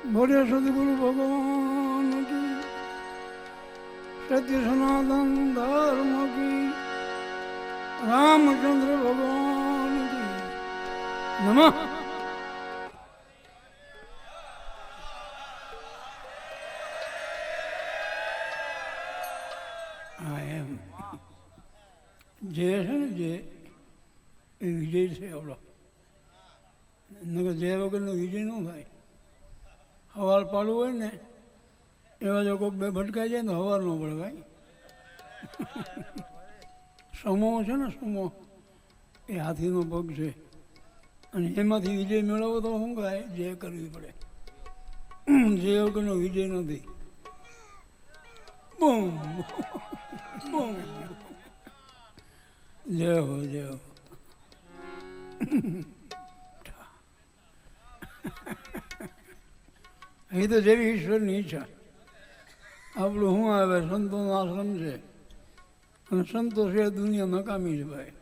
बोले सदगुरु भगवान की, सत्य सनातन धर्म की, रामचंद्र भगवान की नमः। જે છે ને જે એ વિજય છે આપણો, નકર જે વગરનો વિજય ન થાય. હવાર પાડવું હોય ને એવા જો કોઈક બે ભટકાઈ જાય ને હવાર ન પડે ભાઈ. સમો છે ને સમો એ હાથીનો પગ છે અને એમાંથી વિજય મેળવવો તો શું કાય જે કરવી પડે. જે વગરનો વિજય નથી. બૂમ બૂમ. જય હો જય હો. એ તો જેવી ઈશ્વરની ઈચ્છા. આપણું શું આવે, સંતોનો આશ્રમ છે અને સંતો છે દુનિયા નકામી છે ભાઈ.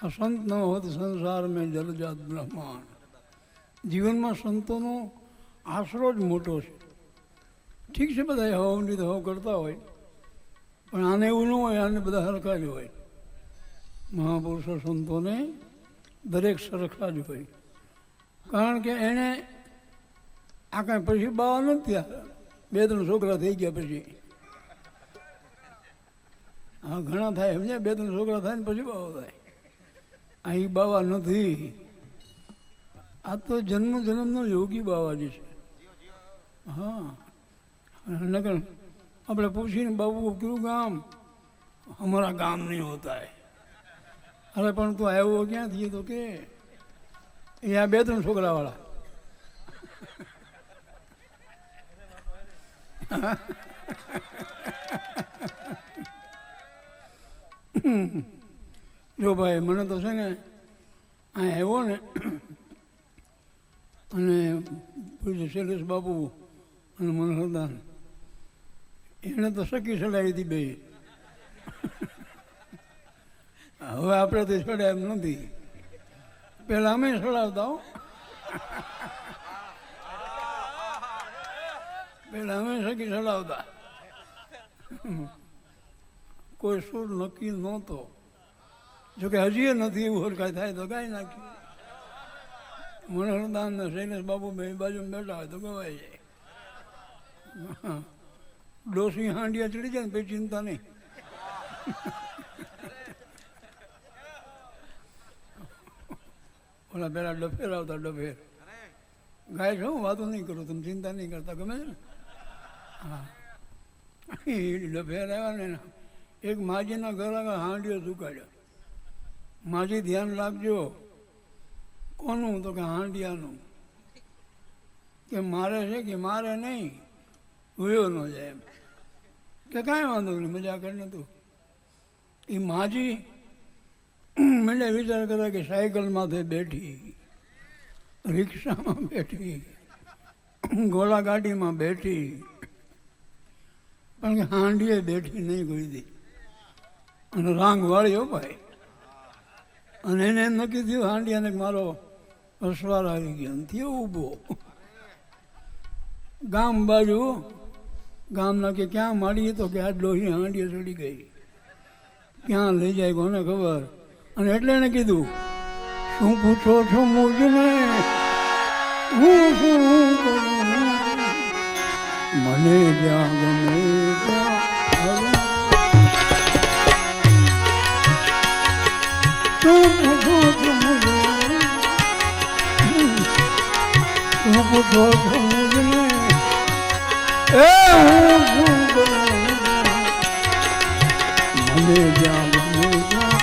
આ સંત ન હોત સંસાર મેં જલજાત બ્રહ્માંડ. જીવનમાં સંતોનો આશરો જ મોટો છે. ઠીક છે બધા હવની તો હવ કરતા હોય, પણ આને એવું ન હોય, આને બધા સરખા જ હોય. મહાપુરુષો સંતોને દરેક સરખા જ હોય, કારણ કે એણે આ કાંઈ પછી બાવા નથી થયા. 2-3 છોકરા થઈ ગયા પછી. હા ઘણા થાય સમજ્યા, 2-3 છોકરા થાય ને પછી બાવા થાય. અહીં બાવા નથી. આ તો જન્મ જન્મનો યોગી બાવા જે છે. હા નકર આપણે પૂછીને બાબુ કયું ગામ, અમારા ગામ નહીં હોતા હે. અરે પણ તું આવ્યો ક્યાંથી? તો કે અહીંયા 2-3 છોકરાવાળા. જો ભાઈ મને તો છે ને આ આવ્યો ને અને પૂછ્યું શૈલેષ બાપુ અને મનહરદાન, એણે તો સખી ચડાવી હતી બે. હવે આપણે તો ચડાય એમ નથી. પેલા અમે ચડાવતા હો, પેલા અમે સખી ચડાવતા. કોઈ સુર નક્કી નહોતો. જોકે હજી નથી એવું હરખાઈ થાય તો ગાઈ નાખ્યું. મનોહરદાન ને શૈલેષ બાબુ બે બાજુ બેઠા હોય તો ગવાઈ જાય. ડોસી હાંડિયા ચડી જાય ને પછી ચિંતા નહીં. ઓલા પેલા ડફેર આવતા, ડફેર ગાય છો, વાતો નહીં કરું, તમે ચિંતા નહીં કરતા, ગમે છે ને. હા એ ડફેર આવ્યા ને એક માજીના ઘર આગળ હાંડિયો ઝુકાડ્યો. માજી ધ્યાન રાખજો. કોનું? તો કે હાંડિયાનું. કે મારે છે કે મારે નહીં, વયો ન જાય એમ. કે કાંઈ વાંધો નહીં, મજા કરીને તું. એ માજી મને વિચાર કરે કે સાયકલમાંથી બેઠી, રિક્ષામાં બેઠી, ઘોડાગાડીમાં બેઠી, પણ કે હાંડીએ બેઠી નહીં કોઈ દી. અને રાંગ વાળ્યો ભાઈ. અને એને એમ નક્કી થયું હાંડિયાને મારો અસવાર આવી ગયો. થયો ઊભો ગામ બાજુ. ગામના કે ક્યાં માડીએ? તો કે આ ડોહી હાંડીએ ચડી ગઈ. ક્યાં લઈ જાય કોને ખબર. અને એટલે એને કીધું, શું પૂછો છો મુજને, હું શું કરું, મને જ્યાં ગમે ત્યાં. શું પૂછો છો મુજને, શું પૂછો છો મુજને, એ હું શું કરું, મને જ્યાં ગમે ત્યાં.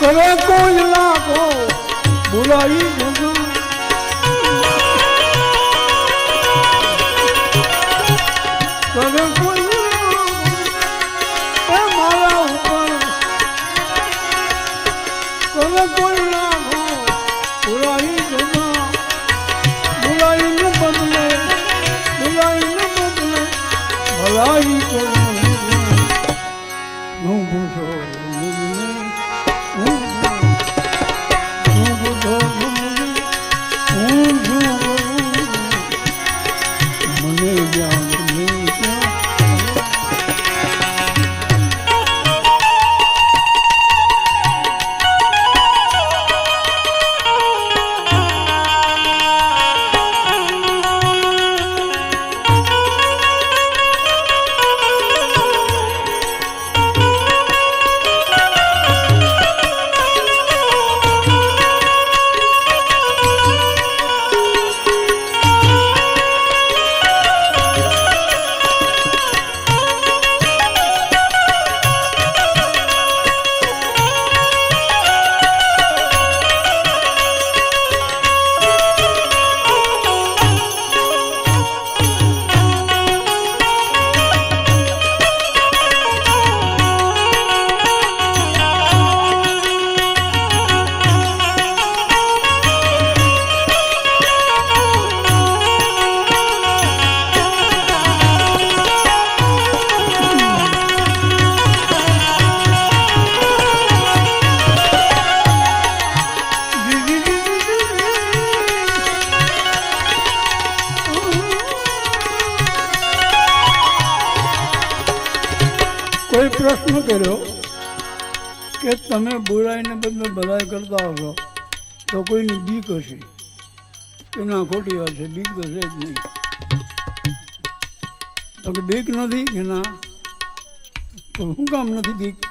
કરે કોઈ લાખો બુરાઈ જગા કરે કોઈ મારા ઉપર કરે કોઈ લાખો બુરાઈ જગા બુરાઈને બદલે ભલાઈ કરો હું પૂછો કોઈ પ્રશ્ન કર્યો કે તમે બુરાઈને બદલે ભલાઈ કરતા હશો તો કોઈની બીક હશે કે ના ખોટી વાત છે, બીક તો છે જ નહીં. તો કે બીક નથી કે ના, તો શું કામ નથી બીક?